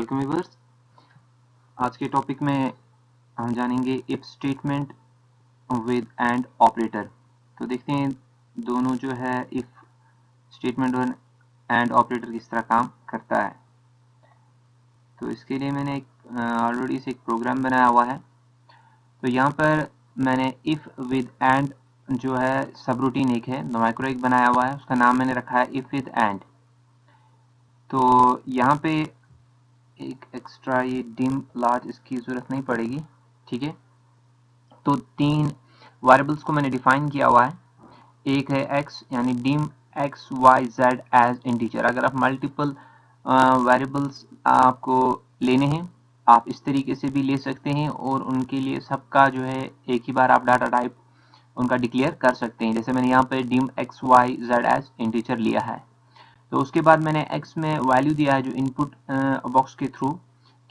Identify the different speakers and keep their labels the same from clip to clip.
Speaker 1: Welcome viewers. आज के topic में हम जानेंगे if statement with and operator. तो देखते हैं दोनों जो है इफ स्टेटमेंट और एंड ऑपरेटर किस तरह काम करता है। तो इसके लिए मैंने ऑलरेडी से एक प्रोग्राम बनाया हुआ है। तो यहाँ पर मैंने इफ विद एंड जो है सब रूटीन एक है माइक्रो एक बनाया हुआ है, उसका नाम मैंने रखा है इफ विद एंड। तो यहाँ पे एक एक्स्ट्रा ये डिम लार्ज इसकी जरूरत नहीं पड़ेगी, ठीक है। तो तीन वेरिएबल्स को मैंने डिफाइन किया हुआ है। एक है x यानी Dim x y z as integer. अगर आप मल्टीपल वेरिएबल्स आपको लेने हैं आप इस तरीके से भी ले सकते हैं और उनके लिए सबका जो है एक ही बार आप डाटा टाइप उनका डिक्लेयर कर सकते हैं। जैसे मैंने यहाँ पे Dim x y z as integer लिया है। तो उसके बाद मैंने x में वैल्यू दिया है जो इनपुट बॉक्स के थ्रू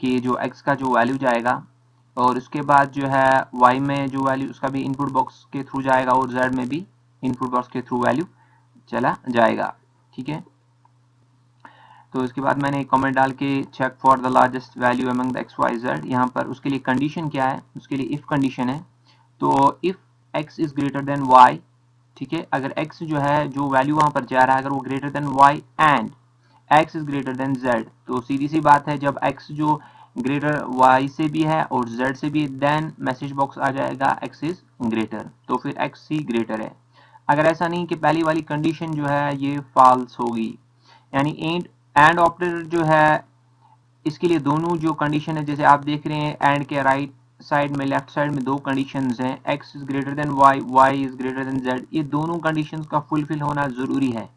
Speaker 1: कि जो x का जो वैल्यू जाएगा, और उसके बाद जो है y में जो वैल्यू उसका भी इनपुट बॉक्स के थ्रू जाएगा और z में भी इनपुट बॉक्स के थ्रू वैल्यू चला जाएगा, ठीक है। तो इसके बाद मैंने एक कमेंट डाल के check for the largest value among the X Y Z. यहाँ पर उसके लिए कंडीशन क्या है, उसके लिए इफ कंडीशन है। तो if x is greater than y, ठीक है, अगर x जो है जो वैल्यू वहां पर जा रहा है अगर वो greater than y and x is greater than z, तो सीधी सी बात है जब x जो ग्रेटर y से भी है और z से भी, देन मैसेज बॉक्स आ जाएगा x इज ग्रेटर, तो फिर x ही ग्रेटर है। अगर ऐसा नहीं कि पहली वाली कंडीशन जो है ये फॉल्स होगी, यानी एंड ऑपरेटर जो है इसके लिए दोनों जो कंडीशन है जैसे आप देख रहे हैं एंड के राइट साइड में लेफ्ट साइड में दो कंडीशंस हैं, x is greater than y, y is greater than z। ये दोनों कंडीशंस का फुलफिल होना जरूरी है।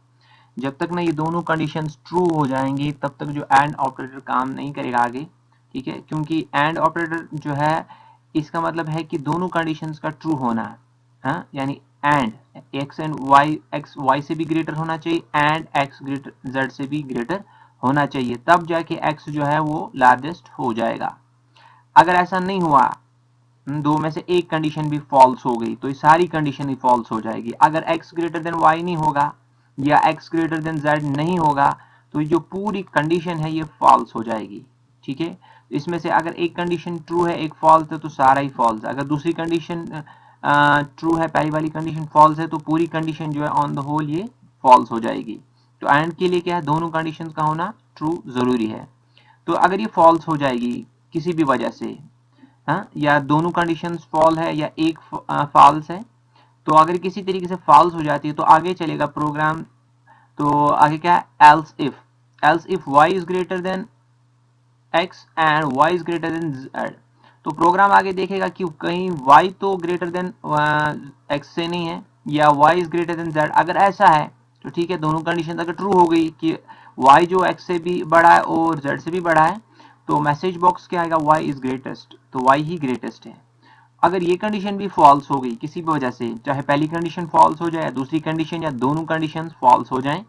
Speaker 1: जब तक ना ये दोनों कंडीशंस ट्रू हो जाएंगी तब तक जो एंड ऑपरेटर काम नहीं करेगा आगे, ठीक है। क्योंकि एंड ऑपरेटर जो है इसका मतलब है कि दोनों कंडीशंस का ट्रू होना है, हाँ, यानी and x and y, x y से भी ग्रेटर होना चाहिए एंड x ग्रेटर z से भी ग्रेटर होना चाहिए, तब जाके x जो है वो लार्जेस्ट हो जाएगा। अगर ऐसा नहीं हुआ, दो में से एक कंडीशन भी फॉल्स हो गई तो ये सारी कंडीशन ही फॉल्स हो जाएगी। अगर x ग्रेटर देन y नहीं होगा या x ग्रेटर देन z नहीं होगा तो जो पूरी कंडीशन है ये फॉल्स हो जाएगी, ठीक है। इसमें से अगर एक कंडीशन ट्रू है एक फॉल्स है तो सारा ही फॉल्स। अगर दूसरी कंडीशन ट्रू है पहली वाली कंडीशन फॉल्स है तो पूरी कंडीशन जो है ऑन द होल ये फॉल्स हो जाएगी। तो एंड के लिए क्या है, दोनों कंडीशंस का होना ट्रू जरूरी है। तो अगर ये फॉल्स हो जाएगी किसी भी वजह से, हाँ, या दोनों कंडीशंस फॉल है या एक फॉल्स है, तो अगर किसी तरीके से फॉल्स हो जाती है तो आगे चलेगा प्रोग्राम। तो आगे क्या है, else if y is greater than x and y is greater than z। तो प्रोग्राम आगे देखेगा कि कहीं y तो ग्रेटर देन x से नहीं है या y is greater than z। अगर ऐसा है तो ठीक है, दोनों कंडीशन अगर ट्रू हो गई कि y जो x से भी बड़ा है और z से भी बड़ा है तो मैसेज बॉक्स क्या आएगा, y इज ग्रेटेस्ट, तो y ही ग्रेटेस्ट है। अगर ये कंडीशन भी फॉल्स हो गई किसी भी वजह से, चाहे पहली कंडीशन फॉल्स हो जाए दूसरी कंडीशन या दोनों कंडीशन फॉल्स हो जाएं,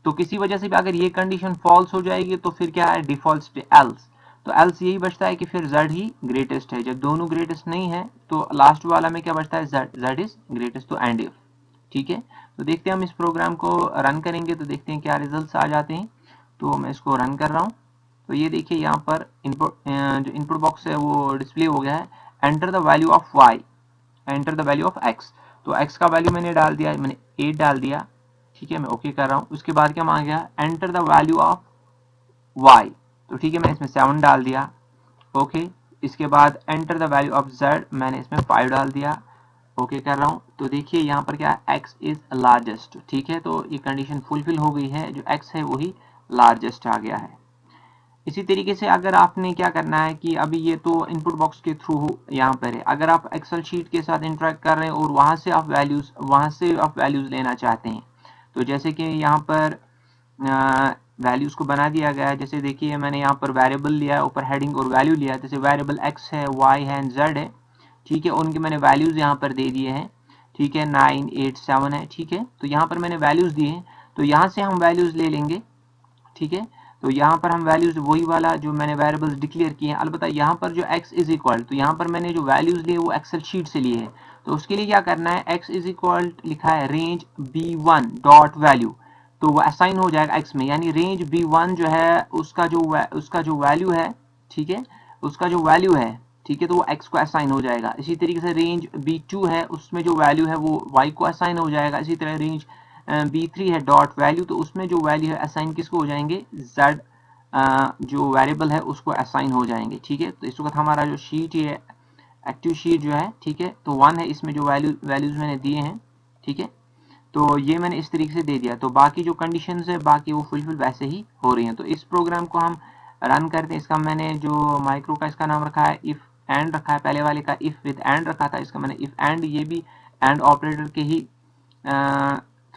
Speaker 1: तो किसी वजह से भी अगर ये कंडीशन फॉल्स हो जाएगी तो फिर क्या है, डिफॉल्ट एल्स। तो एल्स यही बचता है कि फिर z ही ग्रेटेस्ट है। जब दोनों ग्रेटेस्ट नहीं है तो लास्ट वाला में क्या बचता है, z इज ग्रेटेस्ट, तो एंड इफ, ठीक है। तो देखते हैं हम इस प्रोग्राम को रन करेंगे तो देखते हैं क्या रिजल्ट्स आ जाते हैं। तो मैं इसको रन कर रहा हूँ। तो ये देखिए यहाँ पर जो इनपुट बॉक्स है वो डिस्प्ले हो गया है, enter the value of y, enter the value of x। तो x का वैल्यू मैंने डाल दिया, मैंने 8 डाल दिया, ठीक है, मैं ओके कर रहा हूँ। उसके बाद क्या मांग गया, enter the value of y, तो ठीक है मैंने इसमें 7 डाल दिया, ओके। इसके बाद enter the value of z, मैंने इसमें 5 डाल दिया, ओके कर रहा हूँ। तो देखिए यहाँ पर क्या है, x इज लार्जेस्ट, ठीक है। तो ये कंडीशन फुलफिल हो गई है, जो x है वही लार्जेस्ट आ गया है। इसी तरीके से अगर आपने क्या करना है कि अभी ये तो इनपुट बॉक्स के थ्रू यहाँ पर है, अगर आप एक्सेल शीट के साथ इंटरेक्ट कर रहे हैं और वहां से आप वैल्यूज लेना चाहते हैं, तो जैसे कि यहाँ पर वैल्यूज को बना दिया गया है। जैसे देखिए मैंने यहाँ पर वेरिएबल लिया है, ऊपर हेडिंग और वैल्यू लिया है। जैसे वेरिएबल x है, y है, z है, ठीक है, उनके मैंने वैल्यूज यहाँ पर दे दिए हैं, ठीक है, 9 8 7 है, ठीक है। तो यहाँ पर मैंने वैल्यूज दिए हैं, तो यहाँ से हम वैल्यूज ले लेंगे, ठीक है। तो यहाँ पर हम वैल्यूज वही वाला जो मैंने वेरिएबल्स डिक्लेयर किए हैं, अलबत्ता यहाँ पर जो x इज इक्वल, तो यहाँ पर मैंने जो वैल्यूज लिए वो एक्सेल शीट से लिए हैं। तो उसके लिए क्या करना है, x इज इक्वल लिखा है रेंज b1 डॉट वैल्यू, तो वो असाइन हो जाएगा x में, यानी रेंज B1 जो है उसका जो वैल्यू है, ठीक है, उसका जो वैल्यू है, ठीक है, तो वो x को असाइन हो जाएगा। इसी तरीके से रेंज B2 है, उसमें जो वैल्यू है वो y को असाइन हो जाएगा। इसी तरह रेंज B3 है डॉट वैल्यू, तो उसमें जो वैल्यू है असाइन किसको हो जाएंगे, z जो वेरिएबल है उसको असाइन हो जाएंगे, ठीक है। तो इस वक्त हमारा जो शीट है, एक्टिव शीट जो है, ठीक है, तो 1 है, इसमें जो वैल्यूज मैंने दिए हैं, ठीक है, तो ये मैंने इस तरीके से दे दिया। तो बाकी जो कंडीशंस है बाकी वो फुलफिल वैसे ही हो रही हैं। तो इस प्रोग्राम को हम रन करते हैं। इसका मैंने जो माइक्रो का इसका नाम रखा है इफ एंड रखा है, पहले वाले का इफ विद एंड रखा था, इसका मैंने इफ एंड, ये भी एंड ऑपरेटर के ही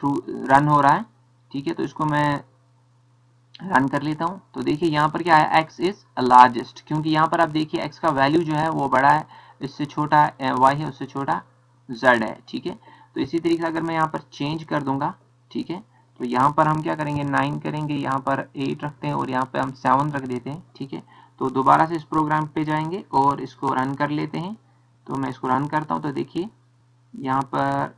Speaker 1: थ्रू रन हो रहा है, ठीक है। तो इसको मैं रन कर लेता हूं। तो देखिए यहाँ पर क्या है, x इज लार्जेस्ट, क्योंकि यहाँ पर आप देखिए x का वैल्यू जो है वो बड़ा है, इससे छोटा y है, उससे छोटा z है, ठीक है। तो इसी तरीके से अगर मैं यहाँ पर चेंज कर दूंगा, ठीक है, तो यहाँ पर हम क्या करेंगे, 9 करेंगे, यहाँ पर 8 रखते हैं और यहाँ पर हम 7 रख देते हैं, ठीक है। तो दोबारा से इस प्रोग्राम पे जाएंगे और इसको रन कर लेते हैं। तो मैं इसको रन करता हूँ, तो देखिए यहाँ पर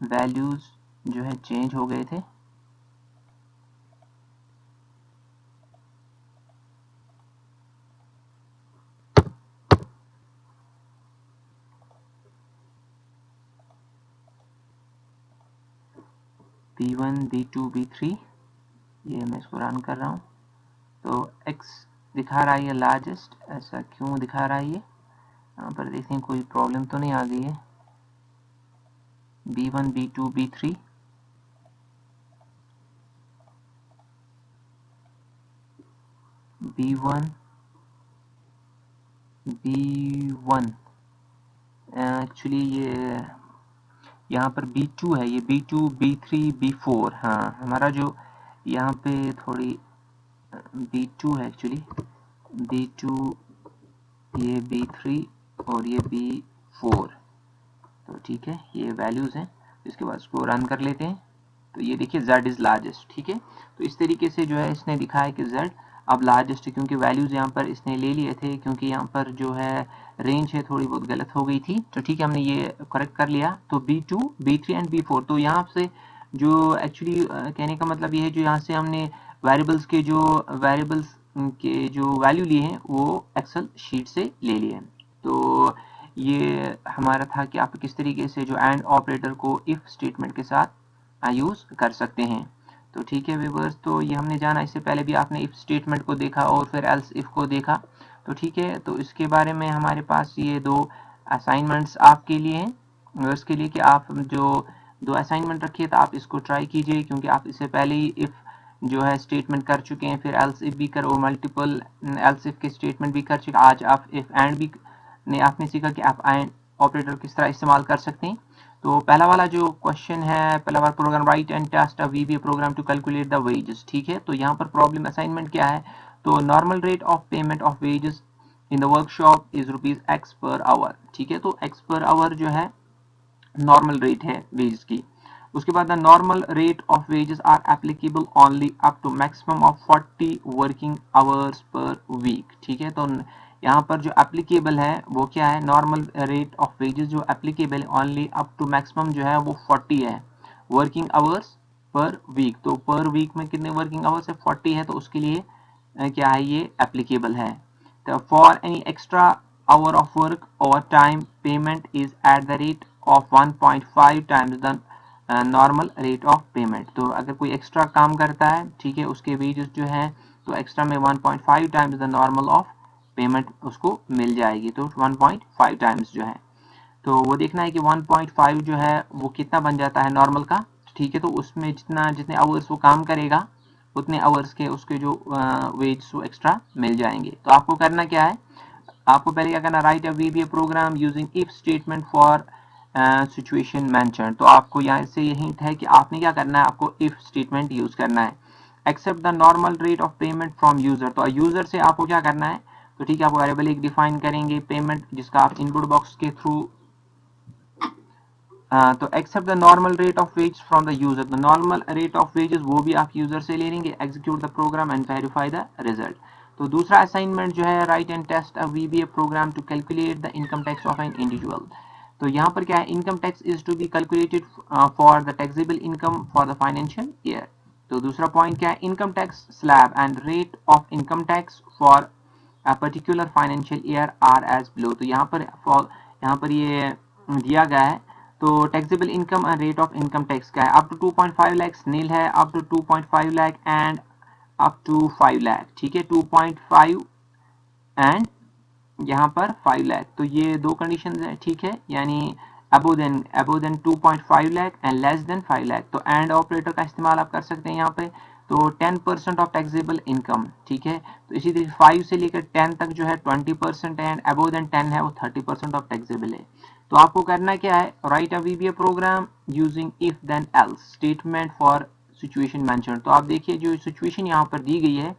Speaker 1: वैल्यूज जो है चेंज हो गए थे। B1, B2, B3, ये मैं इसको रन कर रहा हूँ। तो x दिखा रहा है ये लार्जेस्ट, ऐसा क्यों दिखा रहा है ये, यहाँ पर देखें कोई प्रॉब्लम तो नहीं आ गई है। B1, B2, B3, B1, B1, actually ये यहाँ पर B2 है, ये B2, B3, B4, हाँ हमारा जो यहाँ पे थोड़ी B2 है एक्चुअली, B2, ये B3 और ये B4, तो ठीक है, ये वैल्यूज़ हैं। इसके बाद इसको रन कर लेते हैं। तो ये देखिए z इज़ लार्जेस्ट, ठीक है। तो इस तरीके से जो है इसने दिखाया कि z अब लार्जेस्ट है, क्योंकि वैल्यूज़ यहाँ पर इसने ले लिए थे, क्योंकि यहाँ पर जो है रेंज है थोड़ी बहुत गलत हो गई थी, तो ठीक है, हमने ये करेक्ट कर लिया। तो B2, B3 एंड B4, तो यहाँ से जो एक्चुअली कहने का मतलब ये है, जो यहाँ से हमने वेरिएबल्स के जो वैल्यू लिए हैं वो एक्सेल शीट से ले लिए हैं। तो ये हमारा था कि आप किस तरीके से जो एंड ऑपरेटर को इफ स्टेटमेंट के साथ यूज कर सकते हैं। तो ठीक है व्यूअर्स, तो ये हमने जाना। इससे पहले भी आपने इफ स्टेटमेंट को देखा और फिर एल्स इफ को देखा, तो ठीक है। तो इसके बारे में हमारे पास ये दो असाइनमेंट्स आपके लिए हैं, इसके लिए कि आप जो दो असाइनमेंट रखिए, तो आप इसको ट्राई कीजिए, क्योंकि आप इससे पहले ही इफ जो है स्टेटमेंट कर चुके हैं, फिर एल्स इफ भी कर और मल्टीपल एल्स इफ के स्टेटमेंट भी कर चुके। आज आप इफ एंड भी ने आपने सीखा कि आप एंड ऑपरेटर किस तरह इस्तेमाल कर सकते हैं। तो पहला वाला जो क्वेश्चन है, पहला वाला program, write and test a VBA program to calculate the wages, ठीक है। तो यहाँ पर प्रॉब्लम असाइनमेंट क्या है, तो normal rate of payment of wages in the workshop is ₹X per hour, ठीक है। तो X पर आवर जो है नॉर्मल रेट है वेजेस की। उसके बाद the normal rate of wages are applicable only up to maximum of 40 working hours per week, ठीक है। तो यहाँ पर जो एप्लीकेबल है वो क्या है, नॉर्मल रेट ऑफ वेजेस जो एप्लीकेबल है ओनली अप टू मैक्सिमम जो है वो 40 है वर्किंग आवर्स पर वीक। तो पर वीक में कितने वर्किंग आवर्स है, 40 है, तो उसके लिए क्या है, ये एप्लीकेबल है। तो for any extra hour of work or time payment is at the rate of 1.5 times the normal rate of payment। तो अगर कोई एक्स्ट्रा काम करता है, ठीक है, उसके वेजेस जो है तो एक्स्ट्रा में 1.5 times the normal of payment उसको मिल जाएगी। तो 1.5 टाइम्स जो है, तो वो देखना है कि 1.5 जो है वो कितना बन जाता है नॉर्मल का, ठीक है। तो उसमें जितने आवर्स वो काम करेगा उतने आवर्स के उसके जो वेज वो एक्स्ट्रा मिल जाएंगे। तो आपको करना क्या है, आपको पहले क्या करना, write a VBA program using if statement for situation mention. तो आपको यहाँ से ये हिंट है कि आपने क्या करना है, आपको इफ स्टेटमेंट यूज करना है। Accept the normal rate of payment from user, तो यूजर से आपको क्या करना है, तो ठीक है, आप वेरिएबल एक डिफाइन करेंगे पेमेंट, जिसका आप इनपुट बॉक्स के थ्रू तो accept the normal rate of wage from the user, the normal rate of wages वो भी आप यूजर से ले लेंगे। Execute the program and verify the result. तो दूसरा असाइनमेंट जो है, write and test a VBA program to calculate the income tax of an individual. तो यहाँ पर क्या है, income tax is to be calculated for the taxable income for the financial year. तो दूसरा पॉइंट क्या है, income tax slab and rate of income tax for a particular financial year are as below. तो यहाँ पर ये दिया गया है। तो taxable income and rate of income tax क्या है, अप टू 2.5 लाख नील है, up to 2.5 lakh and up to 5 lakh, ठीक है, 2.5 एंड यहाँ पर 5 लाख। तो ये दो कंडीशन है, ठीक है, यानी above than 2.5 lakh and less than 5 lakh. तो एंड ऑपरेटर का इस्तेमाल आप कर सकते हैं यहाँ पे। तो 10% ऑफ टैक्सेबल इनकम, ठीक है। तो इसी तरीके 5 से लेकर 10 तक जो है 20% है, एंड अबो देन 10 है वो 30% ऑफ टैक्सेबल है। तो आपको करना क्या है, write a VBA program using if then else statement for situation mention. तो आप देखिए जो सिचुएशन यहाँ पर दी गई है,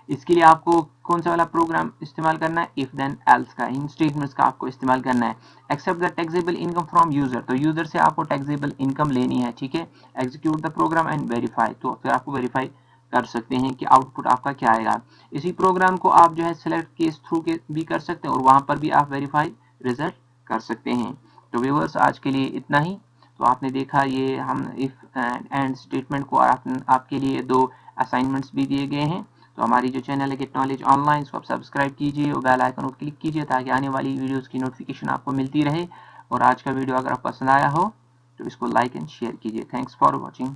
Speaker 1: इसके लिए आपको कौन सा वाला प्रोग्राम इस्तेमाल करना है, इफ देन एल्स का, इन स्टेटमेंट्स का आपको इस्तेमाल करना है। Accept the taxable income from user, तो यूजर से आपको टैक्सेबल इनकम लेनी है, ठीक है। Execute the program and verify, तो फिर आपको वेरीफाई कर सकते हैं कि आउटपुट आपका क्या आएगा। इसी प्रोग्राम को आप जो है सिलेक्ट केस थ्रू के भी कर सकते हैं और वहां पर भी आप वेरीफाई रिजल्ट कर सकते हैं। तो व्यूअर्स आज के लिए इतना ही। तो आपने देखा ये हम इफ एंड स्टेटमेंट को आपके लिए दो असाइनमेंट्स भी दिए गए हैं। तो हमारी जो चैनल है गेट नॉलेज ऑनलाइन, इसको आप सब्सक्राइब कीजिए और बेल आइकन को क्लिक कीजिए ताकि आने वाली वीडियोस की नोटिफिकेशन आपको मिलती रहे। और आज का वीडियो अगर आपको पसंद आया हो तो इसको लाइक एंड शेयर कीजिए। Thanks for watching.